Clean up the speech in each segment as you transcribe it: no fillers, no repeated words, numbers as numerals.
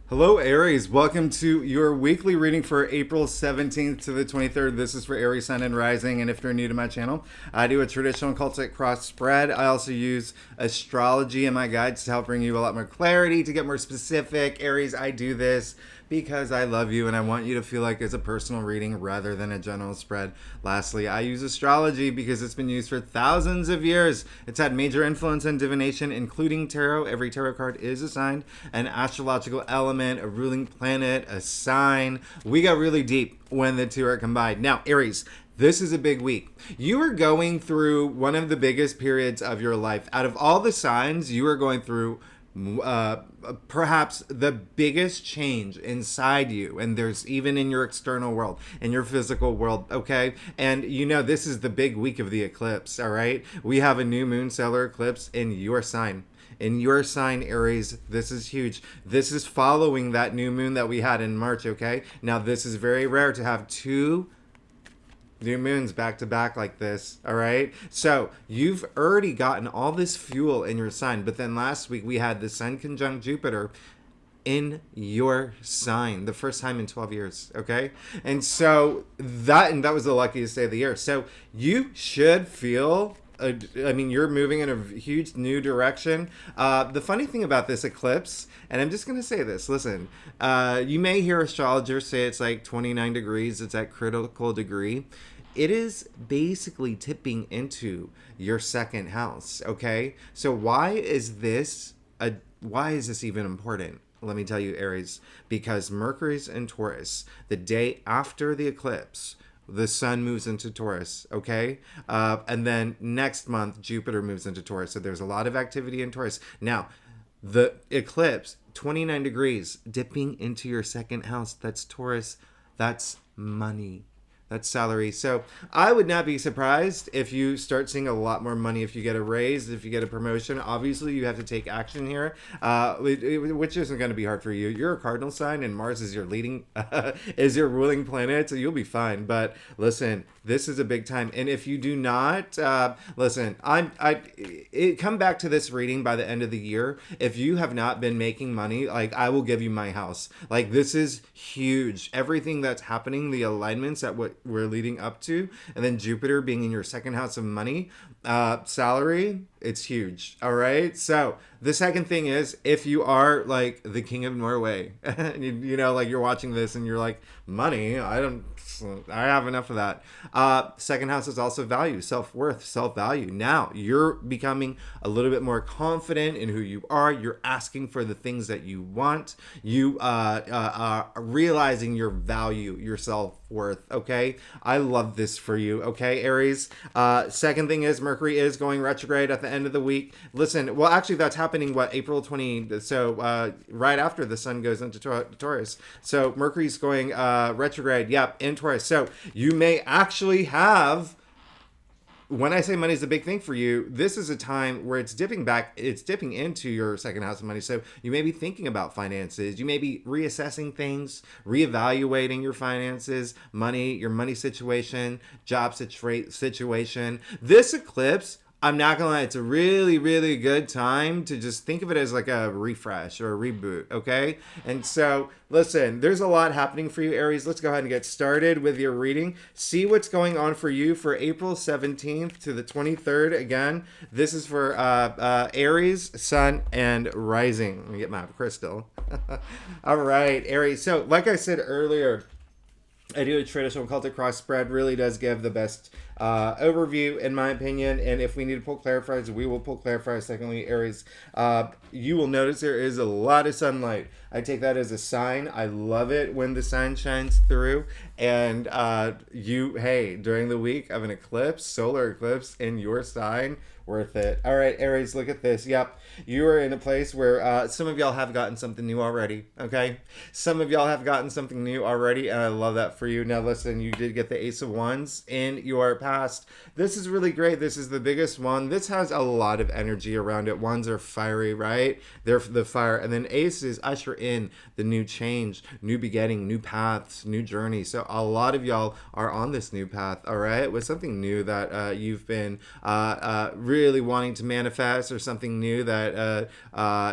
Hello, Aries. Welcome to your weekly reading for April 17th to the 23rd. This is for Aries, Sun, and Rising. And if you're new to my channel, I do a traditional Celtic cross spread. I also use astrology in my guides to help bring you a lot more clarity, to get more specific. Aries, I do this because I love you and I want you to feel like it's a personal reading rather than a general spread. Lastly, I use astrology because it's been used for thousands of years. It's had major influence in divination, including tarot. Every tarot card is assigned an astrological element, a ruling planet, a sign. We got really deep when the two are combined. Now, Aries, this is a big week. You are going through one of the biggest periods of your life. Out of all the signs, you are going through perhaps the biggest change inside you, and there's even in your external world, in your physical world, okay? And you know, this is the big week of the eclipse, all right? We have a new moon solar eclipse in your sign. In your sign, Aries, this is huge. This is following that new moon that we had in March, okay? Now, this is very rare to have two new moons back to back like this, all right? So you've already gotten all this fuel in your sign, but then last week we had the sun conjunct Jupiter in your sign, the first time in 12 years, okay? And so that was the luckiest day of the year. So you should feel you're moving in a huge new direction. The funny thing about this eclipse, and I'm just going to say this, listen, you may hear astrologers say it's like 29 degrees, it's at critical degree. It is basically tipping into your second house, okay? So why is this even important? Let me tell you, Aries, because Mercury's in Taurus. The day after the eclipse, the sun moves into Taurus, okay? And then next month, Jupiter moves into Taurus. So there's a lot of activity in Taurus. Now, the eclipse, 29 degrees, dipping into your second house. That's Taurus. That's money. That's salary. So I would not be surprised if you start seeing a lot more money, if you get a raise, if you get a promotion. Obviously, you have to take action here, which isn't going to be hard for you. You're a cardinal sign, and Mars is your leading, is your ruling planet, so you'll be fine. But listen, this is a big time. And if you do not, listen, come back to this reading by the end of the year. If you have not been making money, like, I will give you my house. Like, this is huge. Everything that's happening, the alignments that what we're leading up to, and then Jupiter being in your second house of money, salary, it's huge. All right. So the second thing is, if you are like the king of Norway, you know, like you're watching this and you're like, money, I have enough of that. Second house is also value, self-worth, self-value. Now you're becoming a little bit more confident in who you are. You're asking for the things that you want. You are realizing your value, your self-worth. Okay. I love this for you. Okay, Aries. Second thing is, Mercury is going retrograde at the end of the week. Listen, well, actually that's happening, April 20, so right after the sun goes into Taurus. So Mercury's going retrograde, in Taurus. So you may actually have, when I say money is a big thing for you, this is a time where it's dipping into your second house of money. So you may be thinking about finances. You may be reassessing things, reevaluating your finances, money, your money situation, job situation. This eclipse, I'm not gonna lie, it's a really, really good time to just think of it as like a refresh or a reboot, okay? And so, listen, there's a lot happening for you, Aries. Let's go ahead and get started with your reading. See what's going on for you for April 17th to the 23rd. Again, this is for Aries, Sun, and Rising. Let me get my crystal. All right, Aries. So, like I said earlier, I do a traditional Celtic cross spread. Really does give the best overview, in my opinion. And if we need to pull clarifiers, we will pull clarifiers. Secondly, Aries, you will notice there is a lot of sunlight. I take that as a sign. I love it when the sun shines through. And during the week of an eclipse, solar eclipse in your sign, worth it. All right, Aries, look at this. Yep, you are in a place where some of y'all have gotten something new already, okay? Some of y'all have gotten something new already, and I love that for you. Now, listen, you did get the Ace of Wands in your past. This is really great. This is the biggest one. This has a lot of energy around it. Ones are fiery, right? They're the fire. And then aces usher in the new change, new beginning, new paths, new journey. So a lot of y'all are on this new path, all right? With something new that you've been really wanting to manifest, or something new that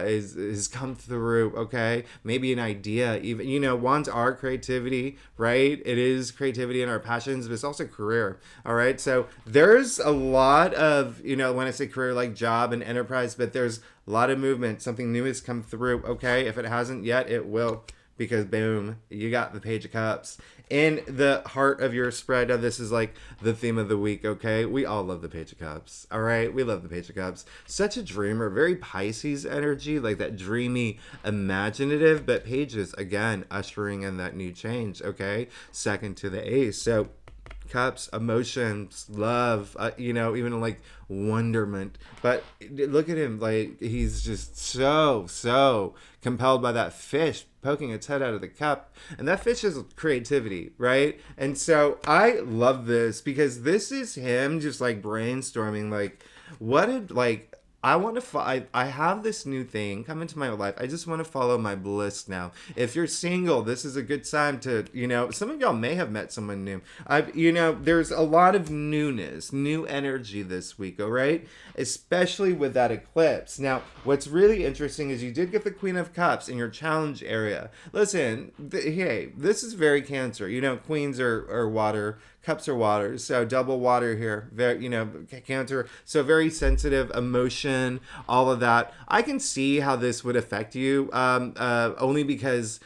is come through, okay? Maybe an idea, even, wands are creativity, right? It is creativity and our passions, but it's also career, all right? So there's a lot of, when I say career, like job and enterprise, but there's a lot of movement. Something new has come through, okay? If it hasn't yet, it will, because boom, you got the Page of Cups in the heart of your spread. Now, this is like the theme of the week, okay? We all love the Page of Cups, all right? We love the Page of Cups. Such a dreamer, very Pisces energy, like that dreamy, imaginative, but Pages, again, ushering in that new change, okay? Second to the Ace. So Cups, emotions, love, even like wonderment. But look at him, like he's just so compelled by that fish poking its head out of the cup, and that fish is creativity, right? And so I love this, because this is him just like brainstorming, like what did, like, I want to. I have this new thing come into my life. I just want to follow my bliss now. If you're single, this is a good time to, some of y'all may have met someone new. There's a lot of newness, new energy this week, all right? Especially with that eclipse. Now, what's really interesting is you did get the Queen of Cups in your challenge area. Listen, hey, this is very Cancer. Queens are water. Cups are water, so double water here. Very, Cancer, so very sensitive, emotion, all of that. I can see how this would affect you, only because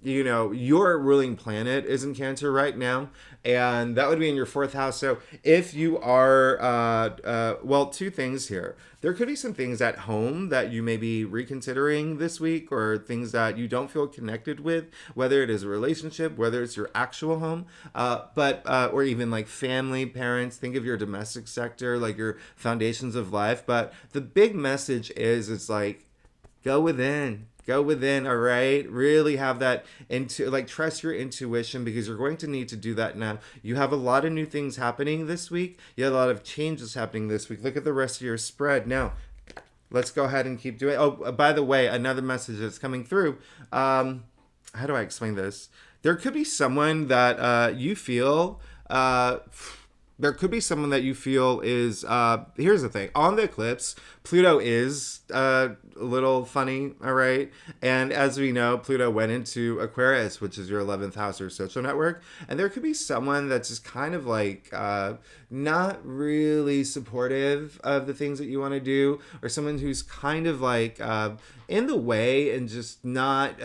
your ruling planet is in Cancer right now, and that would be in your 4th house. So if you are, two things here. There could be some things at home that you may be reconsidering this week, or things that you don't feel connected with, whether it is a relationship, whether it's your actual home, or even like family, parents. Think of your domestic sector, like your foundations of life. But the big message is, it's like, go within, all right? Really have that trust your intuition, because you're going to need to do that now. You have a lot of new things happening this week. You have a lot of changes happening this week. Look at the rest of your spread. Now, let's go ahead and keep doing. Oh, by the way, another message that's coming through. How do I explain this? There could be someone that you feel. There could be someone that you feel is, here's the thing, on the eclipse, Pluto is a little funny, all right? And as we know, Pluto went into Aquarius, which is your 11th house or social network. And there could be someone that's just kind of like not really supportive of the things that you want to do, or someone who's kind of like in the way and just not...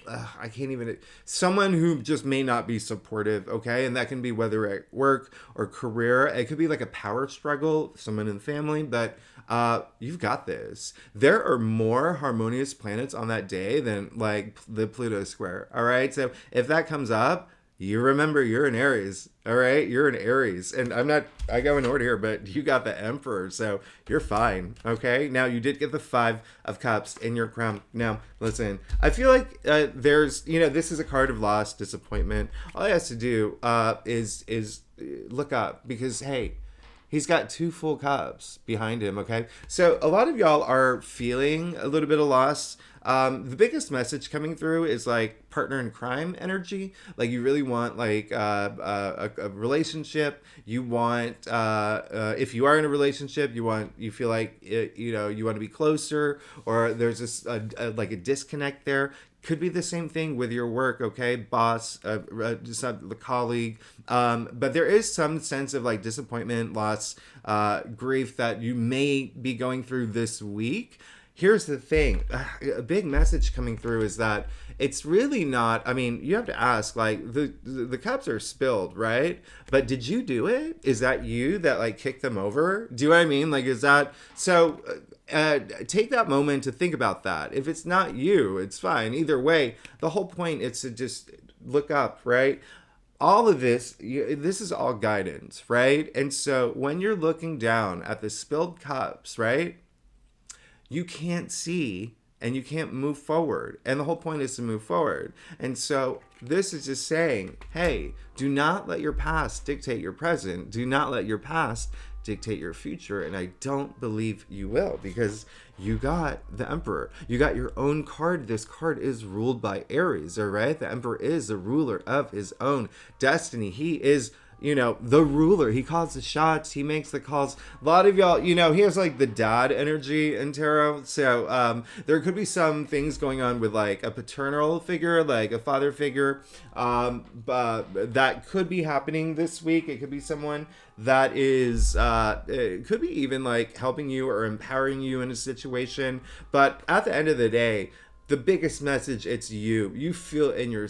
I can't even, someone who just may not be supportive, okay? And that can be whether at work or career. It could be like a power struggle, someone in the family, but you've got this. There are more harmonious planets on that day than like the Pluto square, all right? So if that comes up, you remember you're an Aries, all right? You're an Aries. And I go in order here, but you got the Emperor, so you're fine, okay? Now, you did get the 5 of Cups in your crown. Now, listen, I feel like there's, this is a card of loss, disappointment. All he has to do is look up, because, hey, he's got 2 full cups behind him, okay? So a lot of y'all are feeling a little bit of loss. The biggest message coming through is like partner in crime energy. Like you really want like a relationship. You want, if you are in a relationship, you feel like, you want to be closer, or there's this like a disconnect there. Could be the same thing with your work, okay? Boss, the colleague. But there is some sense of like disappointment, loss, grief that you may be going through this week. Here's the thing. A big message coming through is that it's really not, I mean, you have to ask, like, the cups are spilled, right? But did you do it? Is that you that, like, kicked them over? Do you know what I mean? Like, is that, so... take that moment to think about that. If it's not you, it's fine. Either way, the whole point is to just look up, right? All of this, this is all guidance, right? And so when you're looking down at the spilled cups, right, you can't see and you can't move forward. And the whole point is to move forward. And so this is just saying, hey, do not let your past dictate your present. Do not let your past dictate your future. And I don't believe you will, because you got the Emperor. You got your own card. This card is ruled by Aries, all right? The Emperor is the ruler of his own destiny. He is, you know, the ruler. He calls the shots. He makes the calls. A lot of y'all, you know, he has like the dad energy in tarot. So there could be some things going on with like a paternal figure, like a father figure, but that could be happening this week. It could be someone that is, it could be even like helping you or empowering you in a situation. But at the end of the day, the biggest message, it's you. You feel you're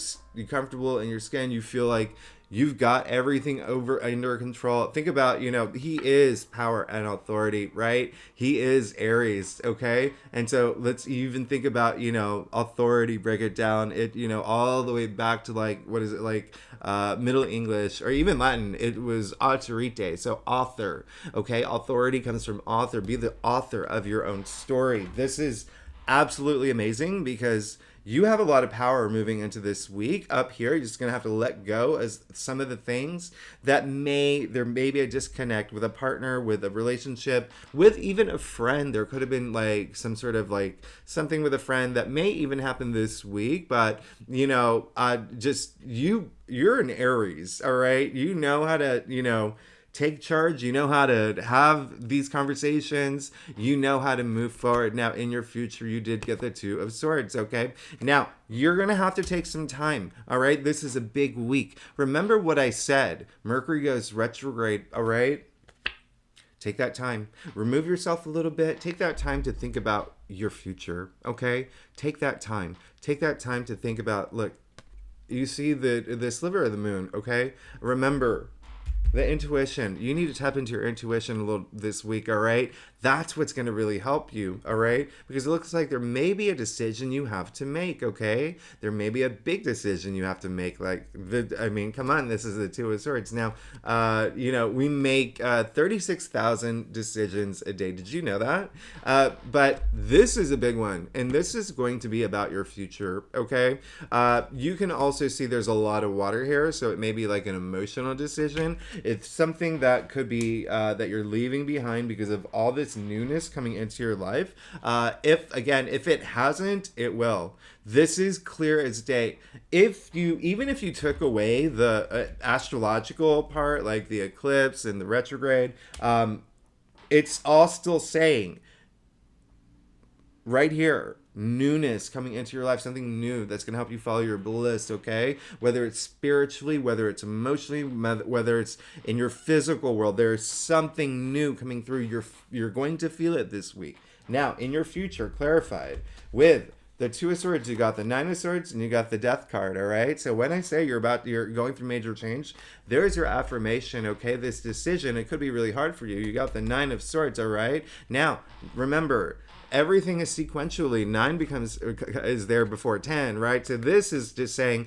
comfortable in your skin. You feel like you've got everything under control. Think about, you know, he is power and authority, right? He is Aries, okay? And so let's even think about, you know, authority, break it down. It, you know, all the way back to like, what is it, like Middle English or even Latin, it was autorite, so author, okay? Authority comes from author. Be the author of your own story. This is absolutely amazing because you have a lot of power moving into this week. Up here, you're just going to have to let go as some of the things that there may be a disconnect with a partner, with a relationship, with even a friend. There could have been like some sort of like something with a friend that may even happen this week. But, you know, you're an Aries, all right? You know how to, you know, take charge. You know how to have these conversations. You know how to move forward. Now, in your future, you did get the Two of Swords, okay? Now, you're going to have to take some time, all right? This is a big week. Remember what I said. Mercury goes retrograde, all right? Take that time. Remove yourself a little bit. Take that time to think about your future, okay? Take that time. Take that time to think about, look, you see the sliver of the moon, okay? Remember, the intuition. You need to tap into your intuition a little this week, all right? That's what's going to really help you, all right? Because it looks like there may be a decision you have to make, okay? There may be a big decision you have to make. Like, I mean, come on, this is the Two of Swords. Now, you know, we make 36,000 decisions a day. Did you know that? But this is a big one, and this is going to be about your future, okay? You can also see there's a lot of water here, so it may be like an emotional decision. It's something that could be that you're leaving behind because of all this newness coming into your life. If it hasn't, it will. This is clear as day. Even if you took away the astrological part, like the eclipse and the retrograde, it's all still saying right here, newness coming into your life, something new that's going to help you follow your bliss, okay? Whether it's spiritually, whether it's emotionally, whether it's in your physical world, there's something new coming through. You're going to feel it this week. Now, in your future, clarified with the Two of Swords, you got the Nine of Swords, and you got the Death card, all right? So when I say you're going through major change, there's your affirmation, okay? This decision, it could be really hard for you. You got the Nine of Swords, all right? Now, remember, everything is sequentially. 9 is there before 10, right? So this is just saying,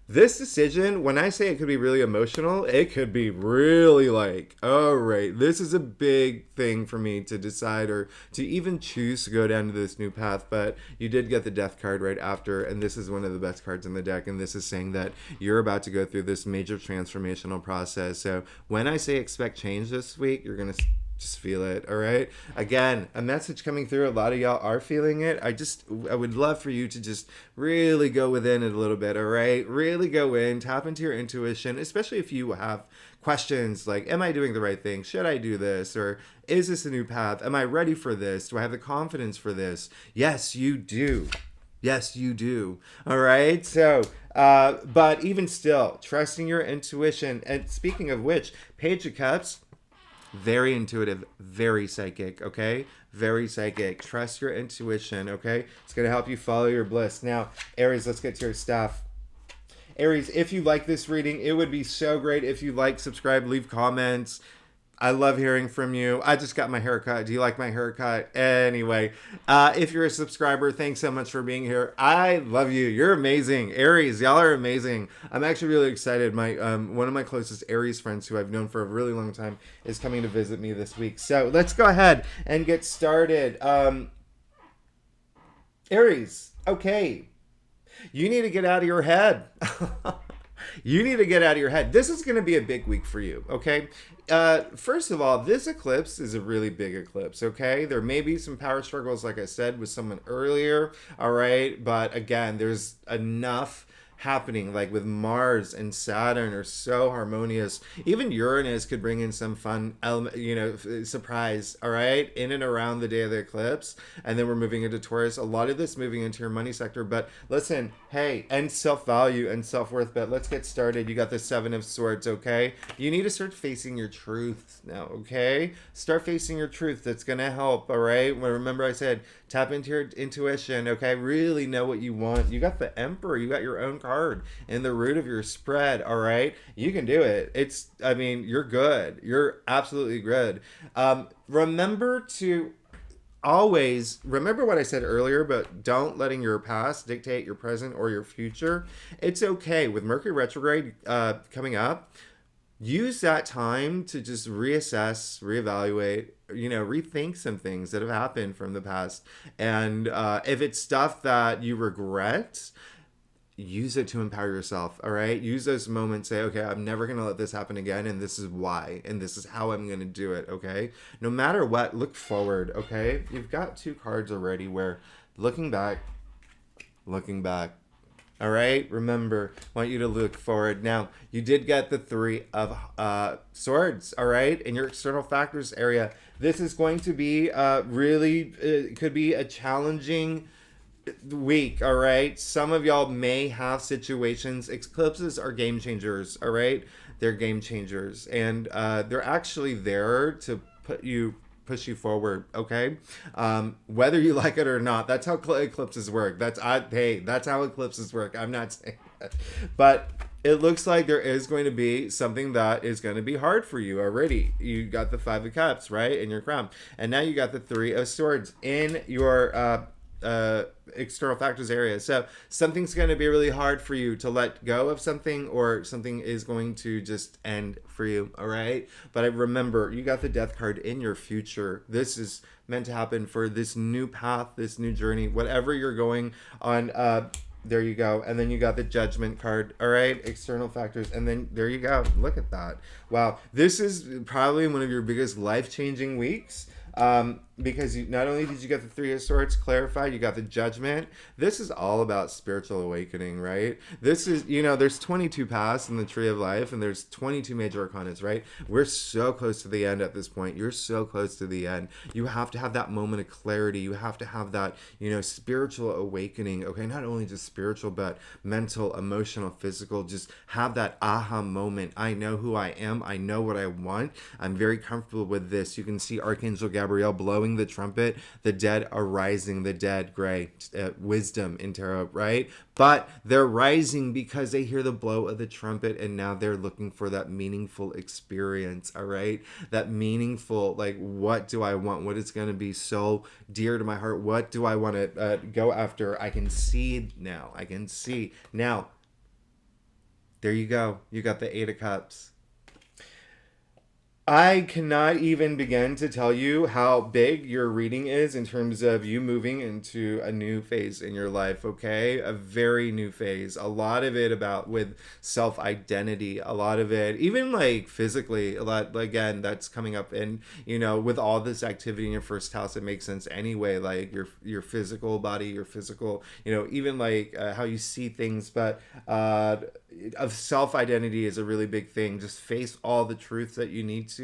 this decision, when I say it could be really emotional, it could be really like, oh, right, this is a big thing for me to decide or to even choose to go down to this new path. But you did get the Death card right after, and this is one of the best cards in the deck. And this is saying that you're about to go through this major transformational process. So when I say expect change this week, you're going to just feel it, all right? Again, a message coming through. A lot of y'all are feeling it. I would love for you to just really go within it a little bit, all right? Really go in, tap into your intuition, especially if you have questions like, am I doing the right thing? Should I do this? Or is this a new path? Am I ready for this? Do I have the confidence for this? Yes, you do. Yes, you do. All right. So, but even still, trusting your intuition. And speaking of which, Page of Cups, very intuitive, very psychic, okay? Very psychic. Trust your intuition, okay? It's going to help you follow your bliss. Now, Aries, let's get to your stuff. Aries, if you like this reading, it would be so great if you like, subscribe, leave comments. I love hearing from you. I just got my haircut. Do you like my haircut? Anyway, if you're a subscriber, thanks so much for being here. I love you. You're amazing. Aries, y'all are amazing. I'm actually really excited. My one of my closest Aries friends who I've known for a really long time is coming to visit me this week. So let's go ahead and get started. Aries, okay, you need to get out of your head. You need to get out of your head. This is going to be a big week for you, okay? First of all, this eclipse is a really big eclipse, okay? There may be some power struggles, like I said, with someone earlier, all right? But again, there's enough happening, like with Mars and Saturn are so harmonious. Even Uranus could bring in some fun element, surprise, all right, in and around the day of the eclipse. And then we're moving into Taurus. A lot of this moving into your money sector. But listen, hey, and self-value and self-worth. But let's get started. You got the Seven of Swords, okay? You need to start facing your truth now, okay? Start facing your truth. That's going to help, all right? Well, remember I said tap into your intuition, okay? Really know what you want. You got the Emperor. You got your own card in the root of your spread, all right? You can do it. You're good. You're absolutely good. Remember to always remember what I said earlier, but don't letting your past dictate your present or your future. It's okay with Mercury retrograde coming up. Use that time to just reassess, reevaluate, rethink some things that have happened from the past. And if it's stuff that you regret, use it to empower yourself. All right, use those moments. Say, okay, I'm never going to let this happen again, and this is why, and this is how I'm going to do it. Okay, no matter what, look forward. Okay, you've got two cards already where looking back, looking back. All right, remember, I want you to look forward. Now, you did get the Three of Swords, all right, in your external factors area. This is going to be really, could be a challenging week, all right? Some of y'all may have situations. Eclipses are game changers, all right? They're game changers, and they're actually there to push you forward, okay? Whether you like it or not, that's how eclipses work. That's how eclipses work. I'm not saying that, but it looks like there is going to be something that is going to be hard for you already. You got the Five of Cups, right, in your crown, and now you got the Three of Swords in your external factors area. So something's going to be really hard for you to let go of something, or something is going to just end for you, all right? But I remember, you got the Death card in your future. This is meant to happen for this new path, this new journey, whatever you're going on. There you go. And then you got the Judgment card, all right? External factors. And then there you go. Look at that. Wow. This is probably one of your biggest life-changing weeks. Because not only did you get the Three of Swords clarified, you got the Judgment. This is all about spiritual awakening, right? This is, there's 22 paths in the Tree of Life, and there's 22 major arcanas, right? We're so close to the end at this point. You're so close to the end. You have to have that moment of clarity. You have to have that, spiritual awakening. Okay, not only just spiritual, but mental, emotional, physical. Just have that aha moment. I know who I am. I know what I want. I'm very comfortable with this. You can see Archangel Gabriel blowing the trumpet, the dead are rising, the dead, gray, wisdom in tarot, right? But they're rising because they hear the blow of the trumpet, and now they're looking for that meaningful experience, all right? That meaningful, like, what do I want? What is going to be so dear to my heart? What do I want to go after? I can see now. I can see. Now, there you go. You got the Eight of Cups. I cannot even begin to tell you how big your reading is in terms of you moving into a new phase in your life, okay? A very new phase. A lot of it about with self-identity, a lot of it, even like physically, a lot, again, that's coming up. And, with all this activity in your first house, it makes sense anyway, like your physical body, your physical, even like how you see things. But of self-identity is a really big thing. Just face all the truths that you need to.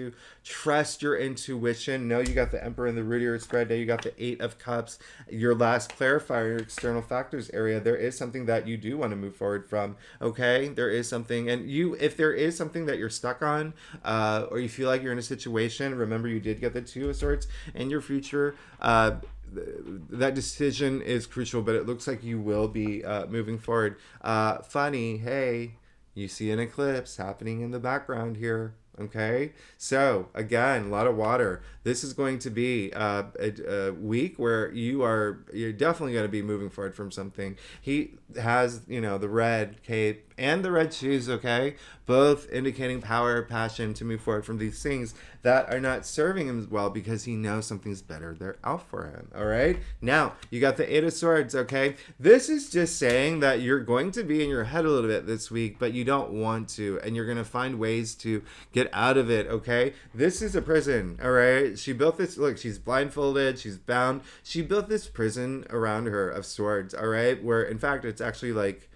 Trust your intuition. No, you got the Emperor in the root of your spread. Now you got the Eight of Cups. Your last clarifier, your external factors area. There is something that you do want to move forward from. Okay, there is something, and if there is something that you're stuck on, or you feel like you're in a situation, remember you did get the Two of Swords in your future. That decision is crucial, but it looks like you will be moving forward. Funny, hey, you see an eclipse happening in the background here. Okay, so again, a lot of water. This is going to be a week where you're definitely going to be moving forward from something. He has, the red cape and the red shoes. Okay, both indicating power, passion to move forward from these things that are not serving him well because he knows something's better. They're out for him. All right. Now you got the Eight of Swords. Okay, this is just saying that you're going to be in your head a little bit this week, but you don't want to, and you're going to find ways to get out of it. Okay, this is a prison. All right, she built this. Look, she's blindfolded, she's bound. She built this prison around her of swords. All right, where in fact it's actually like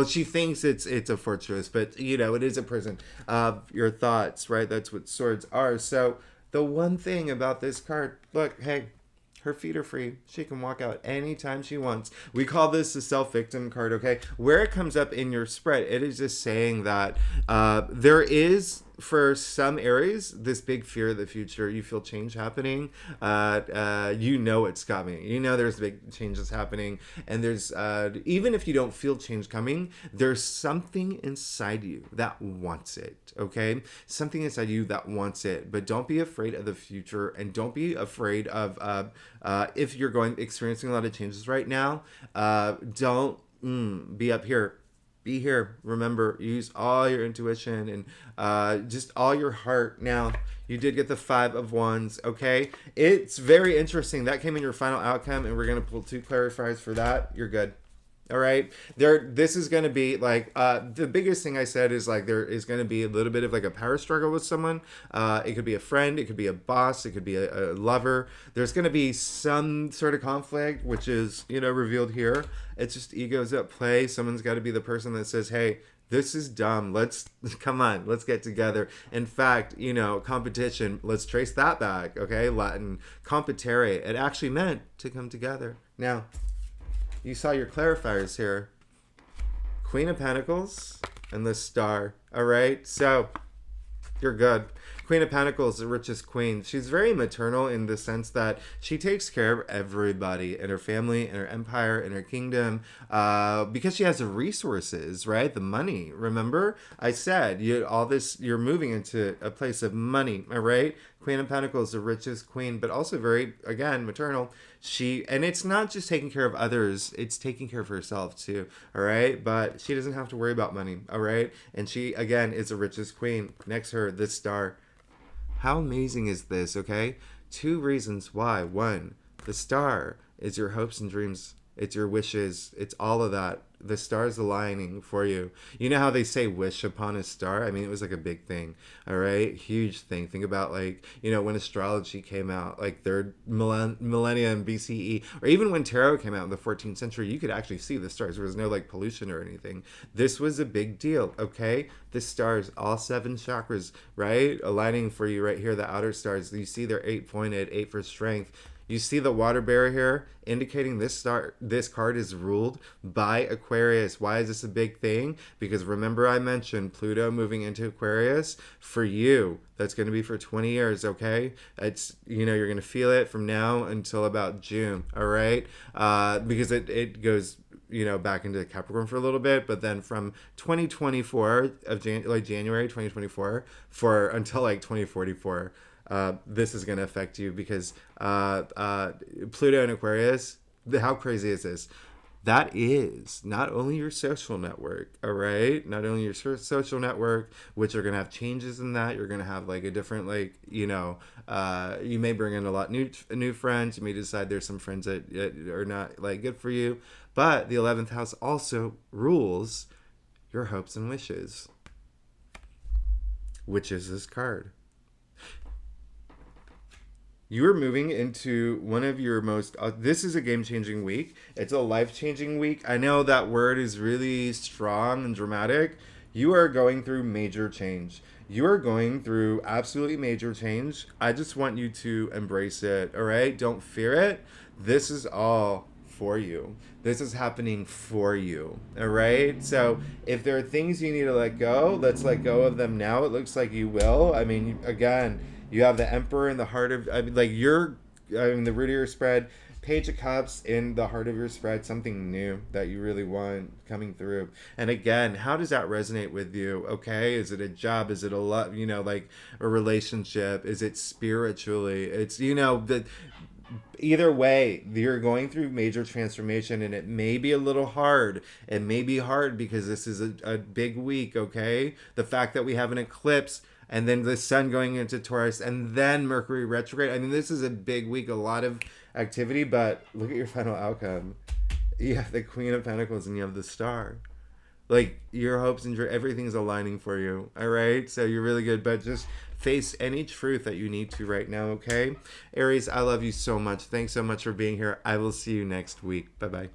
she thinks it's a fortress, but it is a prison of your thoughts, right? That's what swords are. So the one thing about this card, look, hey, her feet are free. She can walk out anytime she wants. We call this the self-victim card, okay? Where it comes up in your spread, it is just saying that there is, for some Aries, this big fear of the future. You feel change happening. It's coming. There's big changes happening. And there's, even if you don't feel change coming, there's something inside you that wants it, okay? Something inside you that wants it. But don't be afraid of the future, and don't be afraid of, if you're experiencing a lot of changes right now, don't be up here. Be here. Remember, use all your intuition and just all your heart. Now, you did get the Five of Wands, okay? It's very interesting. That came in your final outcome, and we're going to pull 2 clarifiers for that. You're good. All right. This is going to be like the biggest thing I said is like there is going to be a little bit of like a power struggle with someone. It could be a friend, it could be a boss, it could be a lover. There's going to be some sort of conflict, which is revealed here. It's just egos at play. Someone's got to be the person that says, "Hey, this is dumb. Let's come on. Let's get together." In fact, competition. Let's trace that back. Okay, Latin competere. It actually meant to come together. Now, you saw your clarifiers here. Queen of Pentacles and the Star. All right, so you're good. Queen of Pentacles, the richest queen. She's very maternal in the sense that she takes care of everybody in her family, in her empire, in her kingdom, because she has the resources, right? The money. Remember, I said you're moving into a place of money, all right? Queen of Pentacles, the richest queen, but also very, again, maternal. And it's not just taking care of others, it's taking care of herself too, all right? But she doesn't have to worry about money, all right? And she, again, is the richest queen. Next to her, the Star. How amazing is this, okay? 2 reasons why. 1, the Star is your hopes and dreams. It's your wishes. It's all of that. The star's aligning for you. You know how they say wish upon a star? I mean, it was like a big thing, all right? Huge thing. Think about when astrology came out, like 3rd millennium BCE, or even when tarot came out in the 14th century, you could actually see the stars. There was no pollution or anything. This was a big deal, okay? The stars, all 7 chakras, right? Aligning for you right here, the outer stars. You see they're 8-pointed, 8 for strength. You see the water bearer here, indicating this card is ruled by Aquarius. Why is this a big thing? Because remember I mentioned Pluto moving into Aquarius. For you, that's going to be for 20 years, okay? It's, you're going to feel it from now until about June, all right? Because it goes back into Capricorn for a little bit, but then from 2024 of January 2024 until 2044. This is going to affect you because Pluto and Aquarius, how crazy is this? That is not only your social network, all right? Not only your social network, which are going to have changes in that. You're going to have a different, you may bring in a lot new friends. You may decide there's some friends that are not good for you. But the 11th house also rules your hopes and wishes, which is this card. You are moving into one of your most, this is a game-changing week. It's a life-changing week. I know that word is really strong and dramatic. You are going through major change. You are going through absolutely major change. I just want you to embrace it, all right? Don't fear it. This is all for you. This is happening for you, all right? So if there are things you need to let go, let's let go of them now. It looks like you will. I mean, again, you have the Emperor in the heart of, the root of your spread. Page of Cups in the heart of your spread, something new that you really want coming through. And again, how does that resonate with you? Okay, is it a job? Is it a love? Like a relationship? Is it spiritually? It's the either way, you're going through major transformation, and it may be a little hard. It may be hard because this is a big week. Okay, the fact that we have an eclipse and then the sun going into Taurus and then Mercury retrograde. I mean, this is a big week, a lot of activity, but look at your final outcome. You have the Queen of Pentacles and you have the Star. Like, your hopes and everything's aligning for you. All right, so you're really good, but just face any truth that you need to right now. Okay, Aries, I love you so much. Thanks so much for being here. I will see you next week. Bye bye.